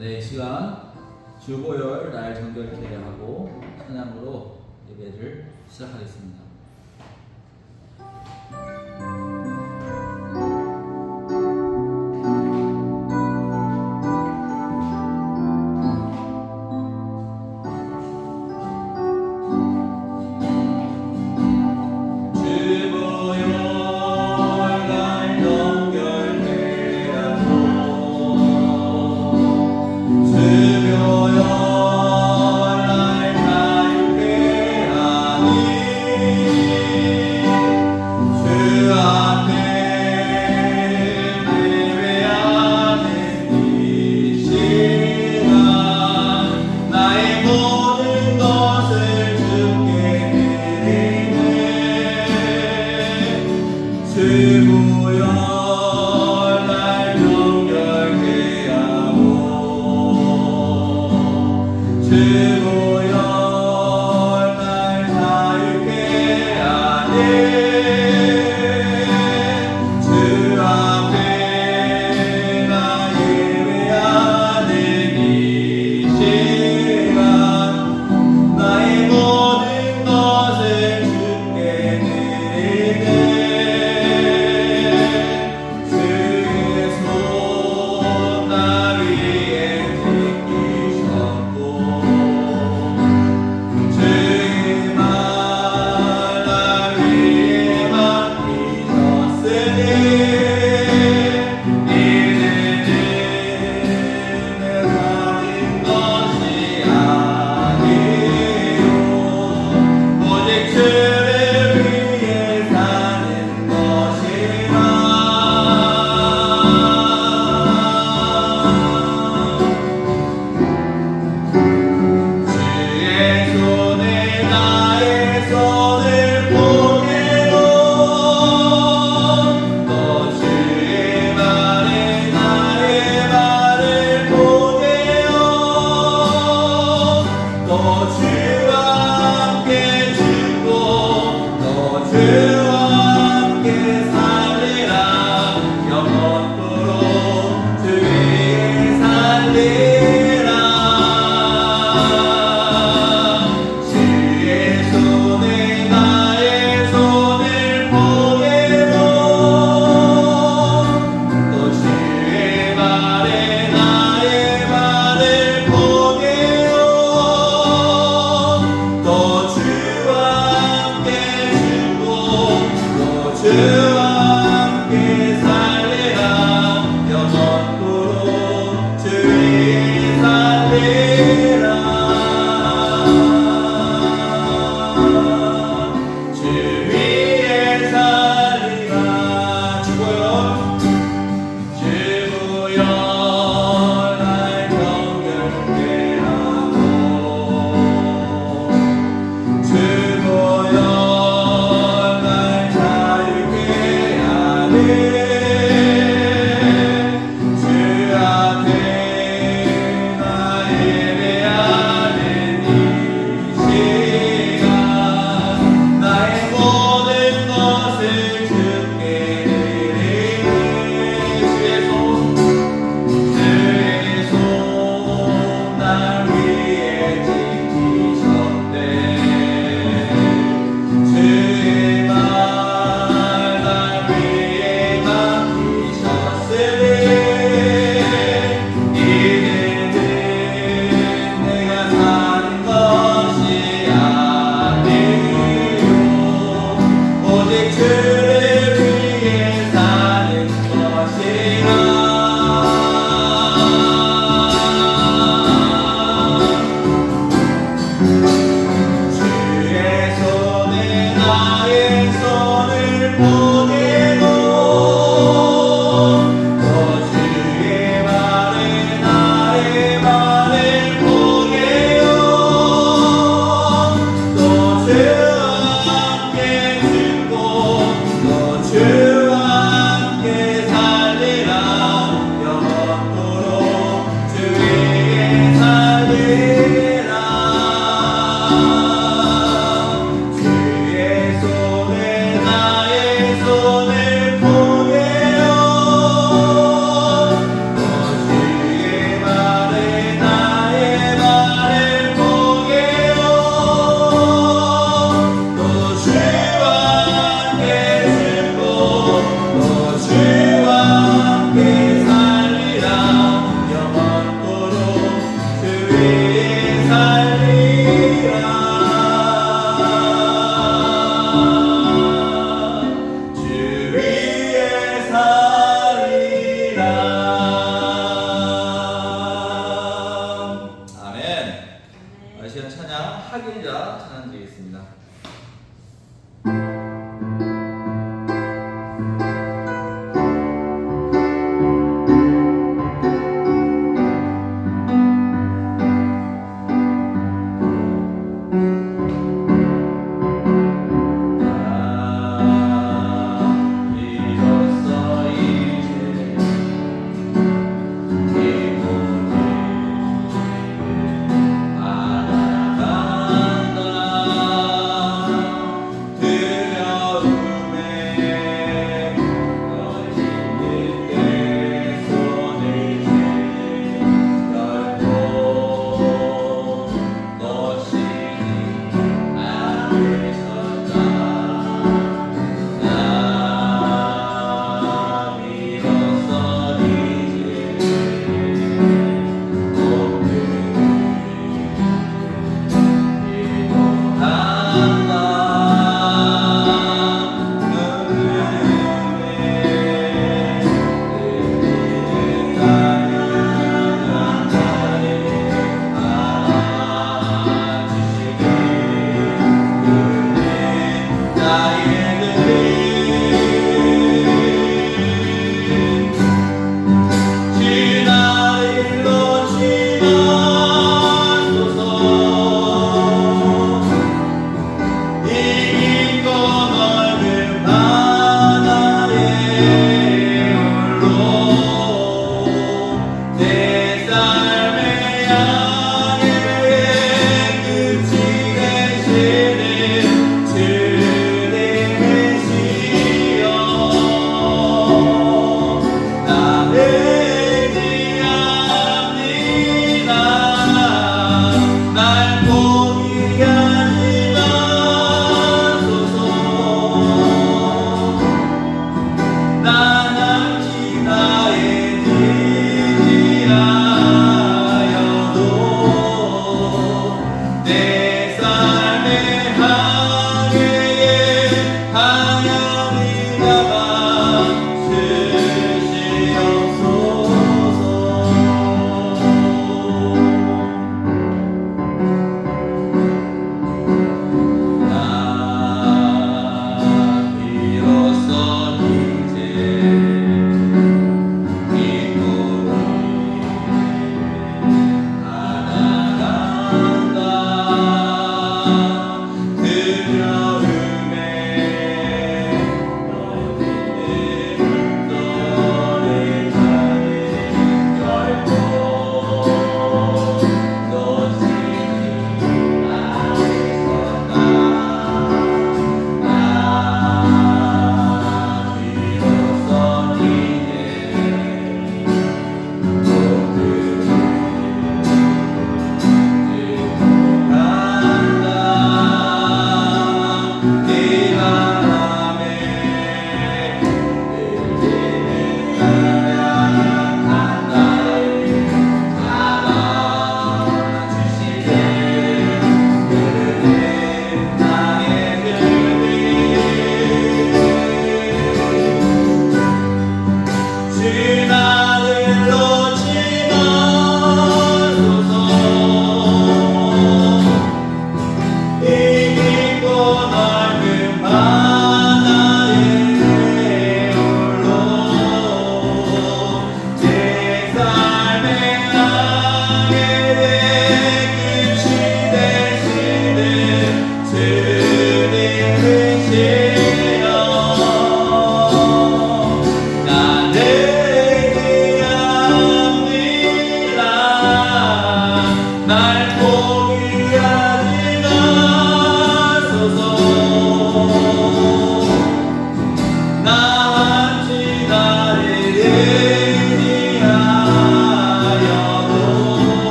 네, 이 시간 주보열 날 정결케 하고 찬양으로 예배를 시작하겠습니다. 주 앞에 나의 따라 찬양 드리겠습니다. 아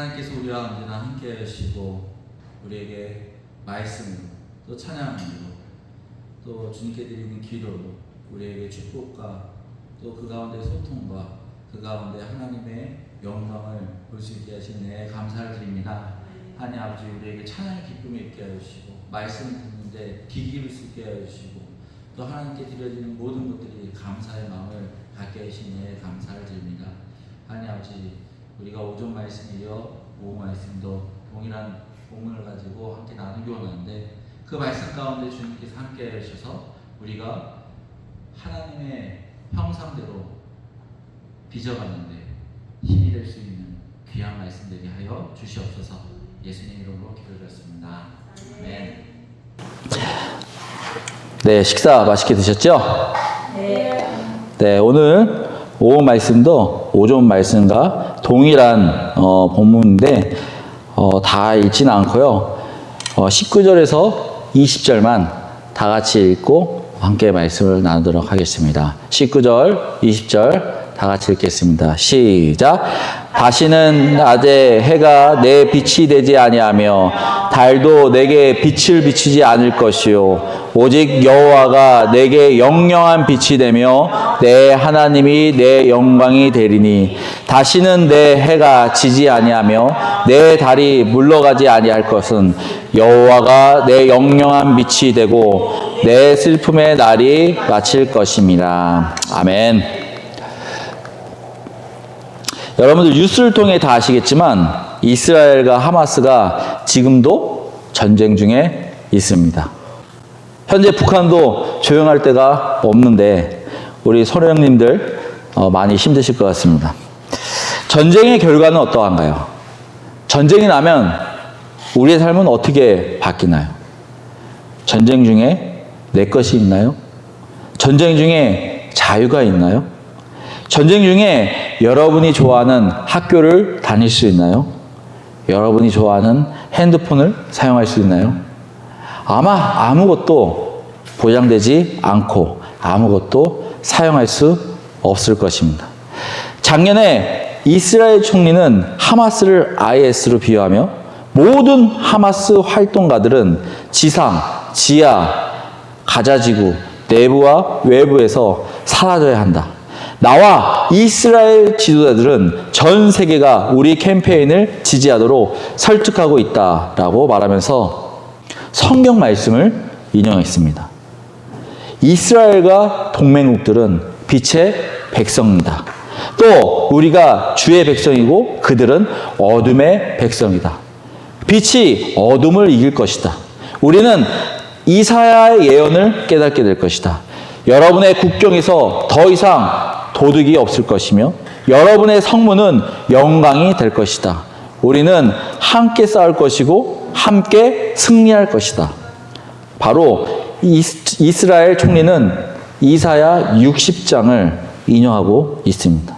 하나님께서 우리와 언제나 함께 하시고 우리에게 말씀으로 또 찬양으로 또 주님께 드리는 기도로 우리에게 축복과 또 그 가운데 소통과 그 가운데 하나님의 영광을 볼 수 있게 하신 내 감사를 드립니다. 하나님 아버지, 우리에게 찬양의 기쁨이 있게 하시고 말씀 듣는데 귀 기울 수 있게 하시고 또 하나님께 드려지는 모든 것들이 감사의 마음을 갖게 하신 내 감사를 드립니다. 하나님 아버지, 우리가 오전 말씀이요 오후 말씀도 동일한 본문을 가지고 함께 나누기 원하는데 그 말씀 가운데 주님께서 함께 하셔서 우리가 하나님의 형상대로 빚어가는데 힘이 될 수 있는 귀한 말씀 되게 하여 주시옵소서. 예수님 이름으로 기도드렸습니다. 아멘. 네, 식사 맛있게 드셨죠? 네, 오늘 오후 말씀도 오전 말씀과 동일한 본문인데 다 읽지는 않고요. 19절에서 20절만 다 같이 읽고 함께 말씀을 나누도록 하겠습니다. 19절, 20절 다 같이 읽겠습니다. 시작. 다시는 낮에 해가 내 빛이 되지 아니하며 달도 내게 빛을 비추지 않을 것이요 오직 여호와가 내게 영영한 빛이 되며 내 하나님이 내 영광이 되리니 다시는 내 해가 지지 아니하며 내 달이 물러가지 아니할 것은 여호와가 내 영영한 빛이 되고 내 슬픔의 날이 마칠 것임이라. 아멘. 여러분들 뉴스를 통해 다 아시겠지만 이스라엘과 하마스가 지금도 전쟁 중에 있습니다. 현재 북한도 조용할 데가 없는데 우리 소령님들 많이 힘드실 것 같습니다. 전쟁의 결과는 어떠한가요? 전쟁이 나면 우리의 삶은 어떻게 바뀌나요? 전쟁 중에 내 것이 있나요? 전쟁 중에 자유가 있나요? 전쟁 중에 여러분이 좋아하는 학교를 다닐 수 있나요? 여러분이 좋아하는 핸드폰을 사용할 수 있나요? 아마 아무것도 보장되지 않고 아무것도 사용할 수 없을 것입니다. 작년에 이스라엘 총리는 하마스를 IS로 비유하며 모든 하마스 활동가들은 지상, 지하, 가자지구, 내부와 외부에서 사라져야 한다. 나와 이스라엘 지도자들은 전 세계가 우리 캠페인을 지지하도록 설득하고 있다라고 말하면서 성경 말씀을 인용했습니다. 이스라엘과 동맹국들은 빛의 백성입니다. 또 우리가 주의 백성이고 그들은 어둠의 백성이다. 빛이 어둠을 이길 것이다. 우리는 이사야의 예언을 깨닫게 될 것이다. 여러분의 국경에서 더 이상 도둑이 없을 것이며 여러분의 성문은 영광이 될 것이다. 우리는 함께 싸울 것이고 함께 승리할 것이다. 바로 이스라엘 총리는 이사야 60장을 인용하고 있습니다.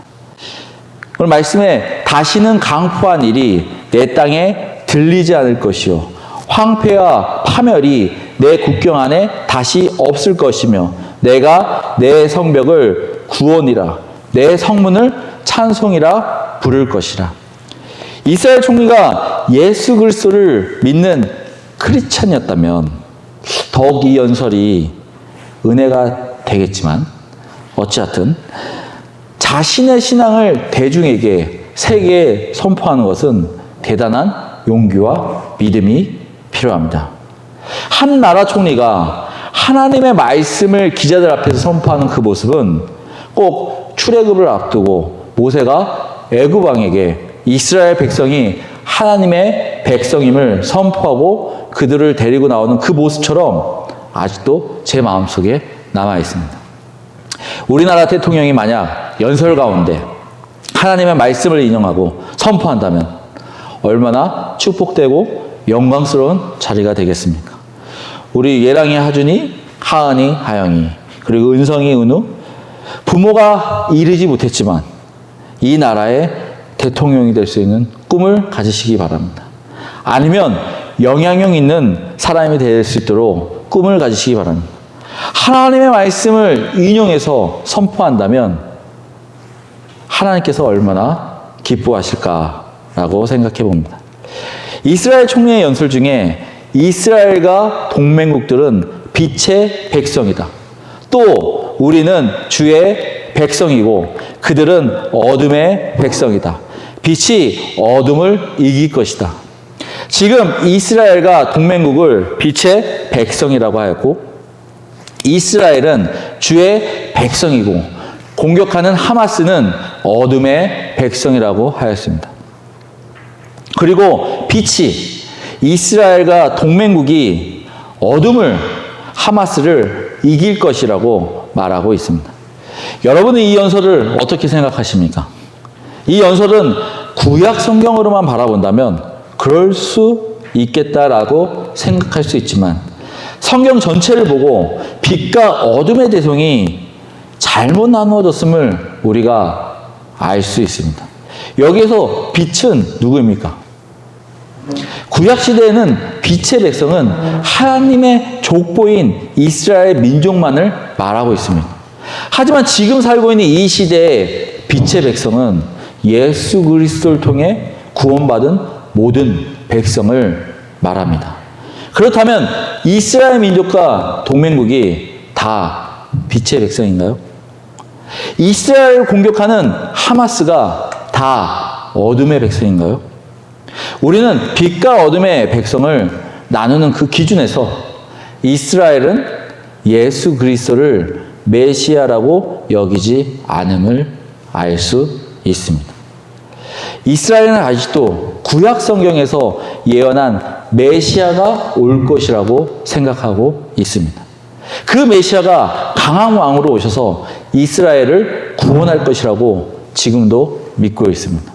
오늘 말씀에 다시는 강포한 일이 내 땅에 들리지 않을 것이요 황폐와 파멸이 내 국경 안에 다시 없을 것이며 내가 내 성벽을 구원이라 내 성문을 찬송이라 부를 것이라. 이스라엘 총리가 예수 그리스도를 믿는 크리스찬이었다면 더욱 이 연설이 은혜가 되겠지만 어찌하든 자신의 신앙을 대중에게 세계에 선포하는 것은 대단한 용기와 믿음이 필요합니다. 한 나라 총리가 하나님의 말씀을 기자들 앞에서 선포하는 그 모습은 꼭 출애굽을 앞두고 모세가 애굽 왕에게 이스라엘 백성이 하나님의 백성임을 선포하고 그들을 데리고 나오는 그 모습처럼 아직도 제 마음속에 남아 있습니다. 우리나라 대통령이 만약 연설 가운데 하나님의 말씀을 인용하고 선포한다면 얼마나 축복되고 영광스러운 자리가 되겠습니까? 우리 예랑이 하준이, 하은이 하영이, 그리고 은성이 은우, 부모가 이르지 못했지만 이 나라의 대통령이 될 수 있는 꿈을 가지시기 바랍니다. 아니면 영향력 있는 사람이 될 수 있도록 꿈을 가지시기 바랍니다. 하나님의 말씀을 인용해서 선포한다면 하나님께서 얼마나 기뻐하실까 있다라고 생각해 봅니다. 이스라엘 총리의 연설 중에 이스라엘과 동맹국들은 빛의 백성이다. 또 우리는 주의 백성이고 그들은 어둠의 백성이다. 빛이 어둠을 이길 것이다. 지금 이스라엘과 동맹국을 빛의 백성이라고 하였고 이스라엘은 주의 백성이고 공격하는 하마스는 어둠의 백성이라고 하였습니다. 그리고 빛이 이스라엘과 동맹국이 어둠을 하마스를 이길 것이라고 말하고 있습니다. 여러분은 이 연설을 어떻게 생각하십니까? 이 연설은 구약 성경으로만 바라본다면 그럴 수 있겠다라고 생각할 수 있지만 성경 전체를 보고 빛과 어둠의 대성이 잘못 나누어졌음을 우리가 알 수 있습니다. 여기에서 빛은 누구입니까? 구약 시대에는 빛의 백성은 하나님의 족보인 이스라엘 민족만을 말하고 있습니다. 하지만 지금 살고 있는 이 시대의 빛의 백성은 예수 그리스도를 통해 구원받은 모든 백성을 말합니다. 그렇다면 이스라엘 민족과 동맹국이 다 빛의 백성인가요? 이스라엘을 공격하는 하마스가 다 어둠의 백성인가요? 우리는 빛과 어둠의 백성을 나누는 그 기준에서 이스라엘은 예수 그리스도를 메시아라고 여기지 않음을 알 수 있습니다. 이스라엘은 아직도 구약 성경에서 예언한 메시아가 올 것이라고 생각하고 있습니다. 그 메시아가 강한 왕으로 오셔서 이스라엘을 구원할 것이라고 지금도 믿고 있습니다.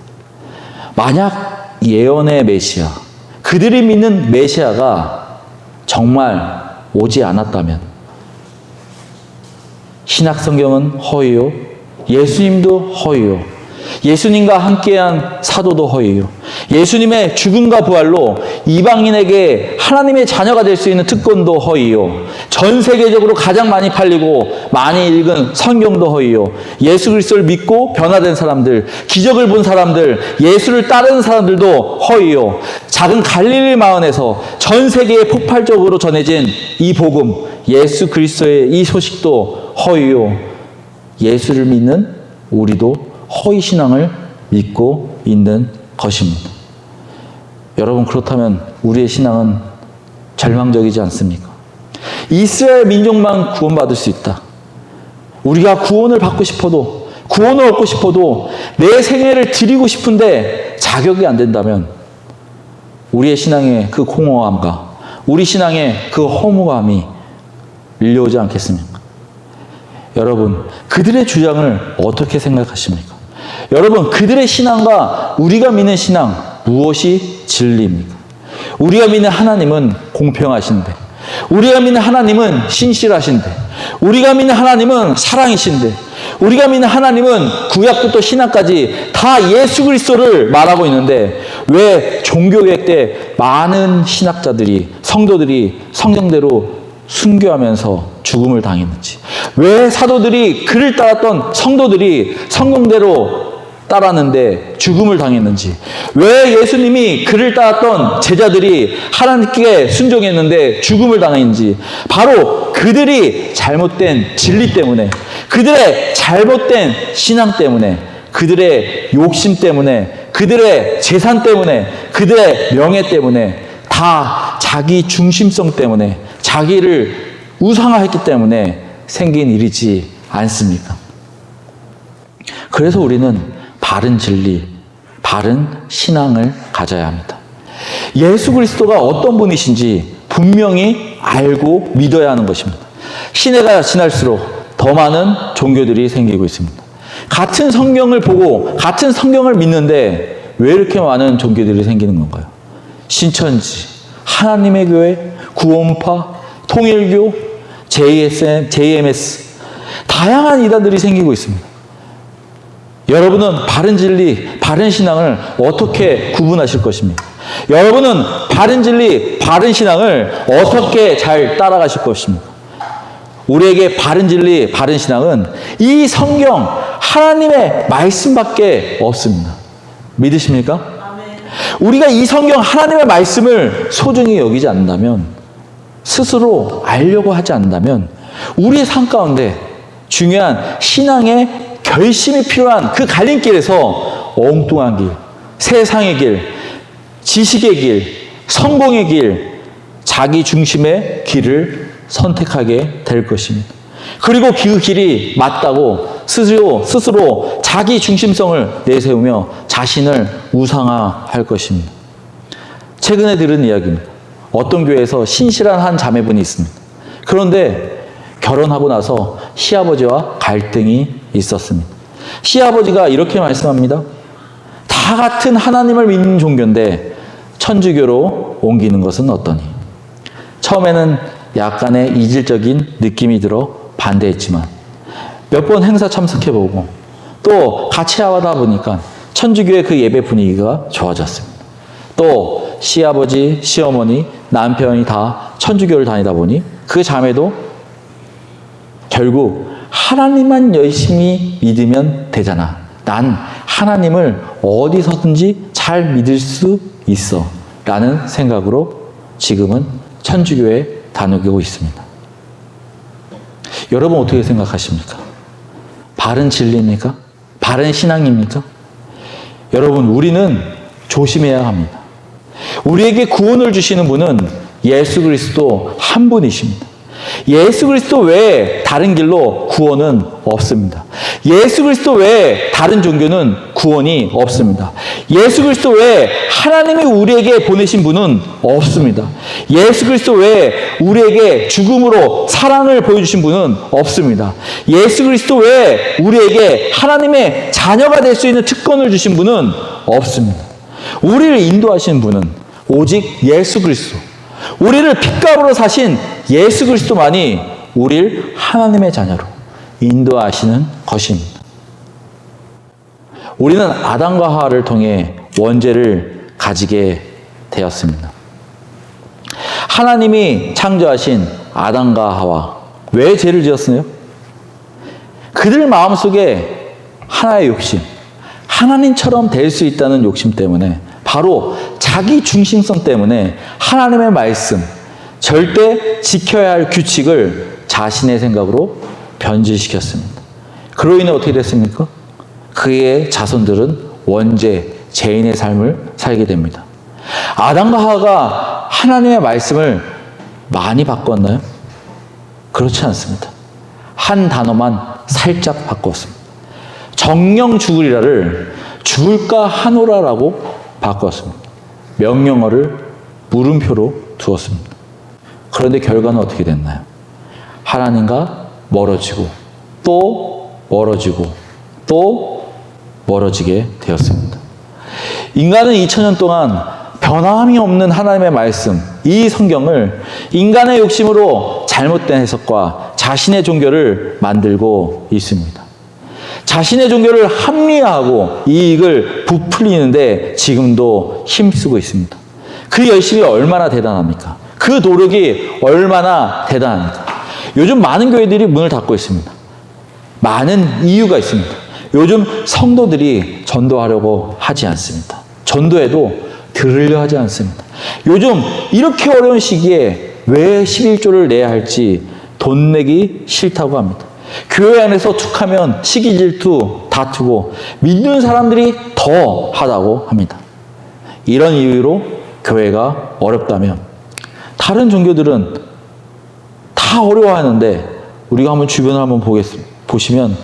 만약 예언의 메시아, 그들이 믿는 메시아가 정말 오지 않았다면 신약 성경은 허위요, 예수님도 허위요, 예수님과 함께한 사도도 허위요, 예수님의 죽음과 부활로 이방인에게 하나님의 자녀가 될 수 있는 특권도 허위요, 전 세계적으로 가장 많이 팔리고 많이 읽은 성경도 허위요, 예수 그리스도를 믿고 변화된 사람들, 기적을 본 사람들, 예수를 따르는 사람들도 허위요, 작은 갈릴리 마을에서 전 세계에 폭발적으로 전해진 이 복음, 예수 그리스도의 이 소식도 허위요, 예수를 믿는 우리도 허위 신앙을 믿고 있는 것입니다. 여러분, 그렇다면 우리의 신앙은 절망적이지 않습니까? 이스라엘 민족만 구원받을 수 있다. 우리가 구원을 받고 싶어도, 구원을 얻고 싶어도 내 생애를 드리고 싶은데 자격이 안 된다면 우리의 신앙의 그 공허함과 우리 신앙의 그 허무함이 밀려오지 않겠습니까? 여러분, 그들의 주장을 어떻게 생각하십니까? 여러분, 그들의 신앙과 우리가 믿는 신앙, 무엇이 진리입니까? 우리가 믿는 하나님은 공평하신데, 우리가 믿는 하나님은 신실하신데, 우리가 믿는 하나님은 사랑이신데, 우리가 믿는 하나님은 구약부터 신약까지 다 예수 그리스도를 말하고 있는데 왜 종교개혁 때 많은 신학자들이, 성도들이 성경대로 순교하면서 죽음을 당했는지, 왜 사도들이 그를 따랐던 성도들이 성경대로 따랐는데 죽음을 당했는지, 왜 예수님이 그를 따랐던 제자들이 하나님께 순종했는데 죽음을 당했는지, 바로 그들이 잘못된 진리 때문에, 그들의 잘못된 신앙 때문에, 그들의 욕심 때문에, 그들의 재산 때문에, 그들의 명예 때문에, 다 자기 중심성 때문에, 자기를 우상화했기 때문에 생긴 일이지 않습니까? 그래서 우리는 바른 진리, 바른 신앙을 가져야 합니다. 예수 그리스도가 어떤 분이신지 분명히 알고 믿어야 하는 것입니다. 시대가 지날수록 더 많은 종교들이 생기고 있습니다. 같은 성경을 보고 같은 성경을 믿는데 왜 이렇게 많은 종교들이 생기는 건가요? 신천지, 하나님의 교회, 구원파, 통일교, JMS, 다양한 이단들이 생기고 있습니다. 여러분은 바른 진리, 바른 신앙을 어떻게 구분하실 것입니까? 여러분은 바른 진리, 바른 신앙을 어떻게 잘 따라가실 것입니까? 우리에게 바른 진리, 바른 신앙은 이 성경, 하나님의 말씀밖에 없습니다. 믿으십니까? 아멘. 우리가 이 성경 하나님의 말씀을 소중히 여기지 않는다면, 스스로 알려고 하지 않는다면 우리의 삶 가운데 중요한 신앙의 결심이 필요한 그 갈림길에서 엉뚱한 길, 세상의 길, 지식의 길, 성공의 길, 자기 중심의 길을 선택하게 될 것입니다. 그리고 그 길이 맞다고 스스로 자기 중심성을 내세우며 자신을 우상화할 것입니다. 최근에 들은 이야기입니다. 어떤 교회에서 신실한 한 자매분이 있습니다. 그런데 결혼하고 나서 시아버지와 갈등이 있었습니다. 시아버지가 이렇게 말씀합니다. 다 같은 하나님을 믿는 종교인데 천주교로 옮기는 것은 어떠니? 처음에는 약간의 이질적인 느낌이 들어 반대했지만 몇 번 행사 참석해보고 또 같이 하다 보니까 천주교의 그 예배 분위기가 좋아졌습니다. 또 시아버지, 시어머니, 남편이 다 천주교를 다니다 보니 그 자매도 결국 하나님만 열심히 믿으면 되잖아. 난 하나님을 어디서든지 잘 믿을 수 있어. 라는 생각으로 지금은 천주교에 다니고 있습니다. 여러분 어떻게 생각하십니까? 바른 진리입니까? 바른 신앙입니까? 여러분, 우리는 조심해야 합니다. 우리에게 구원을 주시는 분은 예수 그리스도 한 분이십니다. 예수 그리스도 외에 다른 길로 구원은 없습니다. 예수 그리스도 외에 다른 종교는 구원이 없습니다. 예수 그리스도 외에 하나님이 우리에게 보내신 분은 없습니다. 예수 그리스도 외에 우리에게 죽음으로 사랑을 보여주신 분은 없습니다. 예수 그리스도 외에 우리에게 하나님의 자녀가 될 수 있는 특권을 주신 분은 없습니다. 우리를 인도하시는 분은 오직 예수 그리스도, 우리를 핏값으로 사신 예수 그리스도만이 우리를 하나님의 자녀로 인도하시는 것입니다. 우리는 아담과 하와를 통해 원죄를 가지게 되었습니다. 하나님이 창조하신 아담과 하와, 왜 죄를 지었어요? 그들 마음속에 하나의 욕심, 하나님처럼 될 수 있다는 욕심 때문에, 바로 자기 중심성 때문에 하나님의 말씀, 절대 지켜야 할 규칙을 자신의 생각으로 변질시켰습니다. 그로 인해 어떻게 됐습니까? 그의 자손들은 원죄, 죄인의 삶을 살게 됩니다. 아담과 하와가 하나님의 말씀을 많이 바꿨나요? 그렇지 않습니다. 한 단어만 살짝 바꿨습니다. 정령 죽으리라를 죽을까 하노라라고 바꿨습니다. 명령어를 물음표로 두었습니다. 그런데 결과는 어떻게 됐나요? 하나님과 멀어지고 또 멀어지고 또 멀어지게 되었습니다. 인간은 2000년 동안 변함이 없는 하나님의 말씀, 이 성경을 인간의 욕심으로 잘못된 해석과 자신의 종교를 만들고 있습니다. 자신의 종교를 합리화하고 이익을 부풀리는데 지금도 힘쓰고 있습니다. 그 열심이 얼마나 대단합니까? 그 노력이 얼마나 대단합니까? 요즘 많은 교회들이 문을 닫고 있습니다. 많은 이유가 있습니다. 요즘 성도들이 전도하려고 하지 않습니다. 전도해도 들으려 하지 않습니다. 요즘 이렇게 어려운 시기에 왜 11조를 내야 할지 돈 내기 싫다고 합니다. 교회 안에서 툭하면 시기 질투 다투고 믿는 사람들이 더 하다고 합니다. 이런 이유로 교회가 어렵다면 다른 종교들은 다 어려워하는데 우리가 한번 주변을 한번 보시면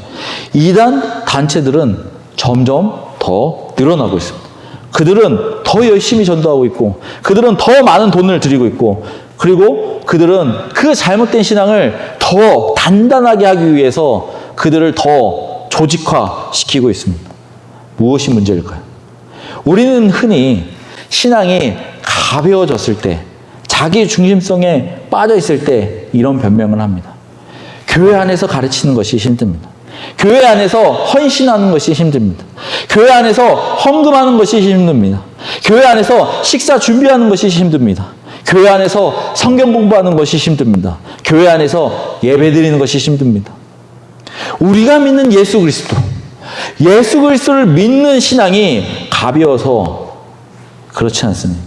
이단 단체들은 점점 더 늘어나고 있습니다. 그들은 더 열심히 전도하고 있고 그들은 더 많은 돈을 들이고 있고 그리고 그들은 그 잘못된 신앙을 더 단단하게 하기 위해서 그들을 더 조직화시키고 있습니다. 무엇이 문제일까요? 우리는 흔히 신앙이 가벼워졌을 때, 자기 중심성에 빠져 있을 때 이런 변명을 합니다. 교회 안에서 가르치는 것이 힘듭니다. 교회 안에서 헌신하는 것이 힘듭니다. 교회 안에서 헌금하는 것이 힘듭니다. 교회 안에서 식사 준비하는 것이 힘듭니다. 교회 안에서 성경 공부하는 것이 힘듭니다. 교회 안에서 예배 드리는 것이 힘듭니다. 우리가 믿는 예수 그리스도를 믿는 신앙이 가벼워서 그렇지 않습니다.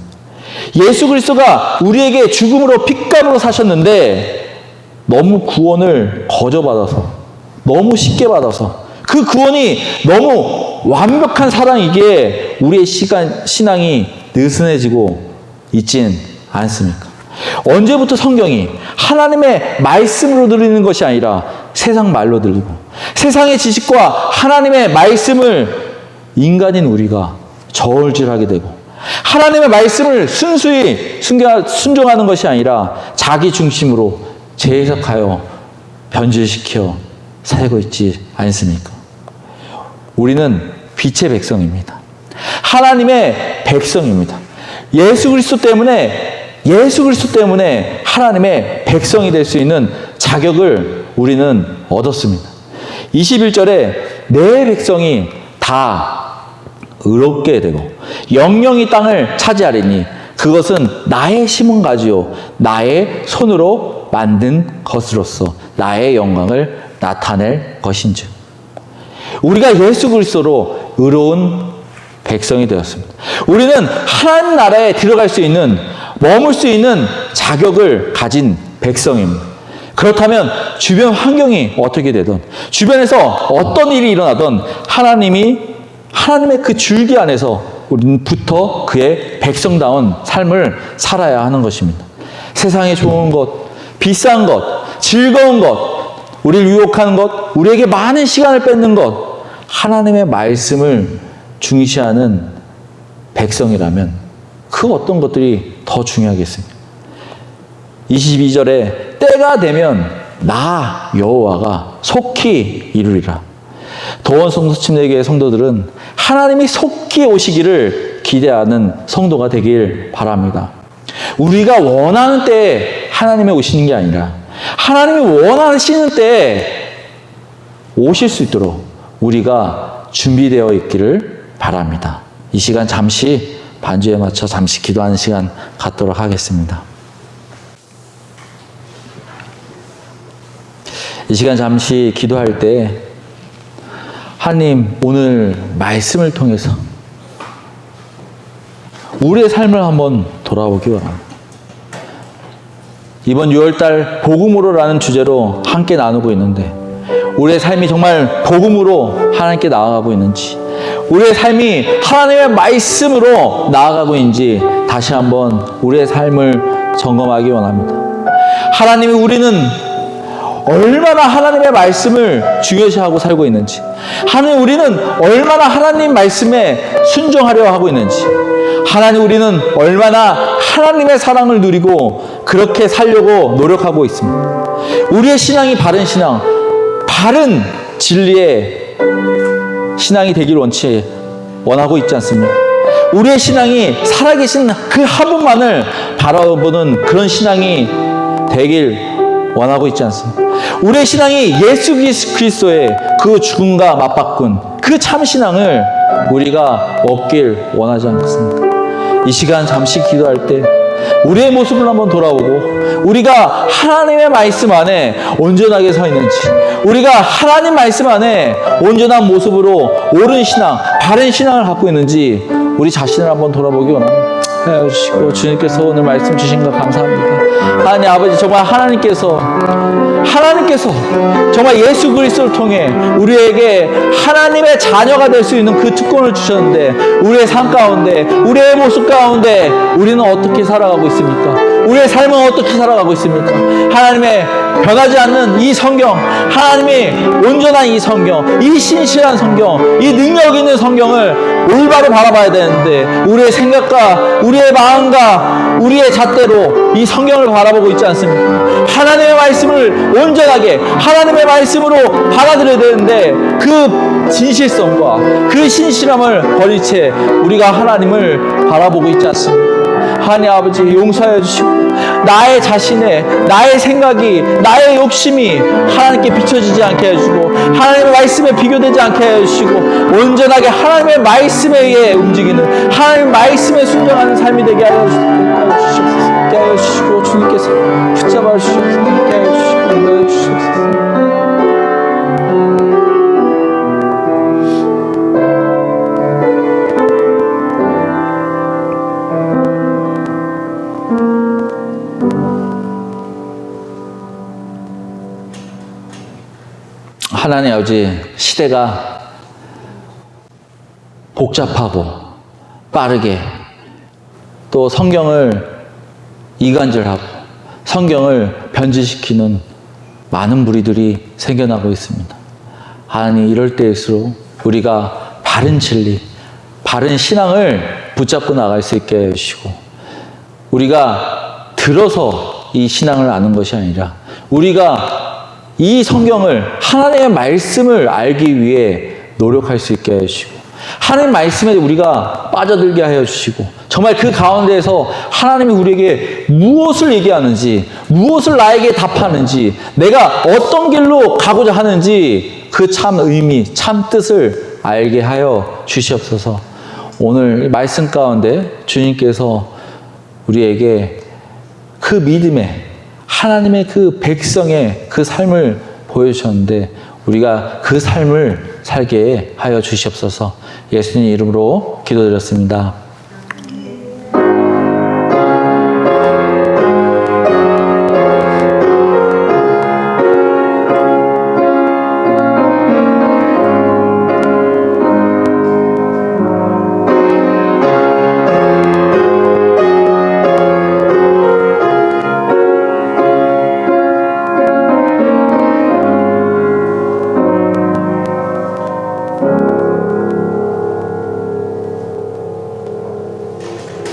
예수 그리스도가 우리에게 죽음으로 핏값으로 사셨는데 너무 구원을 거저받아서 너무 쉽게 받아서 그 구원이 너무 완벽한 사랑이기에 우리의 신앙이 느슨해지고 있진 않습니까? 언제부터 성경이 하나님의 말씀으로 들리는 것이 아니라 세상 말로 들리고 세상의 지식과 하나님의 말씀을 인간인 우리가 저울질하게 되고 하나님의 말씀을 순수히 순종하는 것이 아니라 자기 중심으로 재해석하여 변질시켜 살고 있지 않습니까? 우리는 빛의 백성입니다. 하나님의 백성입니다. 예수 그리스도 때문에 하나님의 백성이 될 수 있는 자격을 우리는 얻었습니다. 21절에 내 백성이 다 의롭게 되고 영영이 땅을 차지하리니 그것은 나의 심은 가지요 나의 손으로 만든 것으로서 나의 영광을 나타낼 것인즉. 우리가 예수 그리스도로 의로운 백성이 되었습니다. 우리는 하나님 나라에 들어갈 수 있는, 머물 수 있는 자격을 가진 백성입니다. 그렇다면 주변 환경이 어떻게 되든, 주변에서 어떤 일이 일어나든 하나님의 그 줄기 안에서 우리는 붙어 그의 백성다운 삶을 살아야 하는 것입니다. 세상에 좋은 것, 비싼 것, 즐거운 것, 우리를 유혹하는 것, 우리에게 많은 시간을 뺏는 것, 하나님의 말씀을 중시하는 백성이라면 그 어떤 것들이 더 중요하겠습니까? 22절에 때가 되면 나 여호와가 속히 이루리라. 도원 성도침례교회 성도들은 하나님이 속히 오시기를 기대하는 성도가 되길 바랍니다. 우리가 원하는 때에 하나님이 오시는 게 아니라 하나님이 원하시는 때에 오실 수 있도록 우리가 준비되어 있기를 바랍니다. 이 시간 잠시 반주에 맞춰 잠시 기도하는 시간 갖도록 하겠습니다. 이 시간 잠시 기도할 때 하나님 오늘 말씀을 통해서 우리의 삶을 한번 돌아보기 원합니다. 이번 6월달 복음으로라는 주제로 함께 나누고 있는데 우리의 삶이 정말 복음으로 하나님께 나아가고 있는지, 우리의 삶이 하나님의 말씀으로 나아가고 있는지 다시 한번 우리의 삶을 점검하기 원합니다. 하나님이 우리는 얼마나 하나님의 말씀을 중요시하고 살고 있는지, 우리는 얼마나 하나님 말씀에 순종하려 하고 있는지, 우리는 얼마나 하나님의 사랑을 누리고 그렇게 살려고 노력하고 있습니다. 우리의 신앙이 바른 신앙, 바른 진리의 신앙이 되길 원하고 있지 않습니까? 우리의 신앙이 살아계신 그 한 분만을 바라보는 그런 신앙이 되길 원하고 있지 않습니까? 우리의 신앙이 예수 그리스도의 그 죽음과 맞바꾼 그 참 신앙을 우리가 얻길 원하지 않겠습니까? 이 시간 잠시 기도할 때 우리의 모습을 한번 돌아보고 우리가 하나님의 말씀 안에 온전하게 서 있는지, 우리가 하나님 말씀 안에 온전한 모습으로 옳은 신앙, 바른 신앙을 갖고 있는지 우리 자신을 한번 돌아보기 원합니다. 주시고 주님께서 오늘 말씀 주신 것 감사합니다. 하나님 아버지, 정말 하나님께서 정말 예수 그리스도를 통해 우리에게 하나님의 자녀가 될 수 있는 그 특권을 주셨는데 우리의 삶 가운데, 우리의 모습 가운데 우리는 어떻게 살아가고 있습니까? 우리의 삶은 어떻게 살아가고 있습니까? 하나님의 변하지 않는 이 성경, 하나님이 온전한 이 성경, 이 신실한 성경, 이 능력 있는 성경을 올바로 바라봐야 되는데 우리의 생각과 우리의 마음과 우리의 잣대로 이 성경을 바라보고 있지 않습니까? 하나님의 말씀을 온전하게 하나님의 말씀으로 받아들여야 되는데 그 진실성과 그 신실함을 버린 채 우리가 하나님을 바라보고 있지 않습니까? 하나님 아버지, 용서해 주시고 나의 자신의, 나의 생각이, 나의 욕심이 하나님께 비춰지지 않게 해주시고 하나님의 말씀에 비교되지 않게 해주시고 온전하게 하나님의 말씀에 의해 움직이는, 하나님의 말씀에 순종하는 삶이 되게 하여 주시고 주님께서 붙잡아 주시옵소서. 함께 하여 주시고 인도해 주시옵소서. 하나님 아버지, 시대가 복잡하고 빠르게 또 성경을 이간질하고 성경을 변질시키는 많은 무리들이 생겨나고 있습니다. 하나님, 이럴 때일수록 우리가 바른 진리, 바른 신앙을 붙잡고 나갈 수 있게 해주시고, 우리가 들어서 이 신앙을 아는 것이 아니라 우리가 이 성경을, 하나님의 말씀을 알기 위해 노력할 수 있게 해주시고, 하나님 말씀에 우리가 빠져들게 하여 주시고, 정말 그 가운데에서 하나님이 우리에게 무엇을 얘기하는지, 무엇을 나에게 답하는지, 내가 어떤 길로 가고자 하는지 그 참 의미, 참 뜻을 알게 하여 주시옵소서. 오늘 말씀 가운데 주님께서 우리에게 그 믿음의, 하나님의 그 백성의 그 삶을 보여주셨는데 우리가 그 삶을 살게 하여 주시옵소서. 예수님 이름으로 기도드렸습니다.